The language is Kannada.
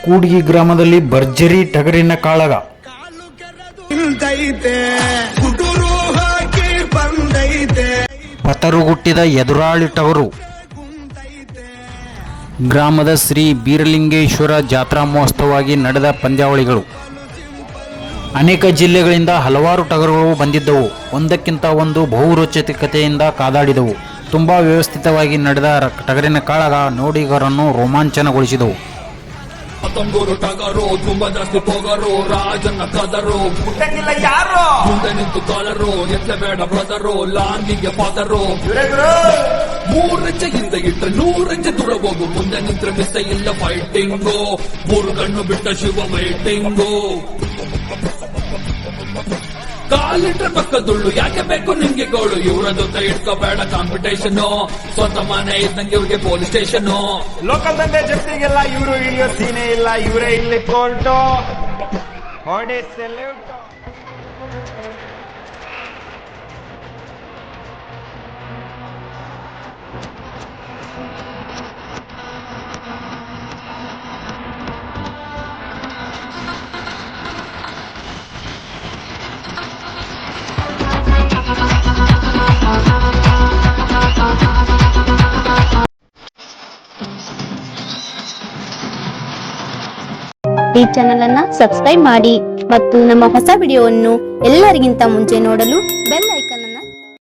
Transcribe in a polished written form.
ಕೂಡ್ಗಿ ಗ್ರಾಮದಲ್ಲಿ ಭರ್ಜರಿ ಟಗರಿನ ಕಾಳಗ. ಪತರುಗುಟ್ಟಿದ ಎದುರಾಳಿ ಟಗರು. ಗ್ರಾಮದ ಶ್ರೀ ಬೀರಲಿಂಗೇಶ್ವರ ಜಾತ್ರಾ ಮಹೋತ್ಸವವಾಗಿ ನಡೆದ ಪಂದ್ಯಾವಳಿಗಳು. ಅನೇಕ ಜಿಲ್ಲೆಗಳಿಂದ ಹಲವಾರು ಟಗರುಗಳು ಬಂದಿದ್ದವು. ಒಂದಕ್ಕಿಂತ ಒಂದು ಬಹುರೋಚಕತೆಯಿಂದ ಕಾದಾಡಿದವು. ತುಂಬಾ ವ್ಯವಸ್ಥಿತವಾಗಿ ನಡೆದ ಟಗರಿನ ಕಾಳಗ ನೋಡಿಗರನ್ನು ರೋಮಾಂಚನಗೊಳಿಸಿದವು. ತಂಗೂರು ಟಗರು ತುಂಬಾ ಜಾಸ್ತಿ ಪೋಗರು, ರಾಜನ್ನ ಕದರು ಯಾರು ಮುಂದೆ ನಿಂತು ಕಾಲರು, ಎತ್ತಬೇಡ ಬ್ರದರು, ಲಾಂಗಿಗೆ ಪಾದರು. 3 ಹೆಜ್ಜೆ ಹಿಂದೆ ಇಟ್ರೆ 100 ಹೆಜ್ಜೆ ದೂರ ಹೋಗು, ಮುಂದೆ ನಿಂತ್ರೆ ಮಿಸ್ ಇಲ್ಲ ಫೈಟಿಂಗು, 3 ಕಣ್ಣು ಬಿಟ್ಟ ಶಿವ ವೈಟಿಂಗು. ಕಾಲಿಟ್ರೆ ಪಕ್ಕದುಳ್ಳು, ಯಾಕೆ ಬೇಕು ನಿಮ್ಗೆ ಗೋಳು, ಇವರ ಜೊತೆ ಇಟ್ಕೋಬೇಡ ಕಾಂಪಿಟೇಷನ್, ಸ್ವಂತ ಮನೆ ಇದ್ದಂಗೆ ಇವ್ರಿಗೆ ಪೊಲೀಸ್ ಸ್ಟೇಷನ್. ಲೋಕಲ್ ದಂಧೆ ಜಪ್ತಿಗೆಲ್ಲ ಇವರು ಇಳಿಯೋ ಸೀನೆ ಇಲ್ಲ, ಇವರೇ ಇಲ್ಲಿ ಕೋರ್ಟು ಹೊಡೆ ಸೆಲ್ಯೂಟ್. ಈ ಚಾನೆಲ್ ಅನ್ನ ಸಬ್ಸ್ಕ್ರೈಬ್ ಮಾಡಿ ಮತ್ತು ನಮ್ಮ ಹೊಸ ವಿಡಿಯೋವನ್ನು ಎಲ್ಲರಿಗಿಂತ ಮುಂಚೆ ನೋಡಲು ಬೆಲ್ ಐಕಾನ್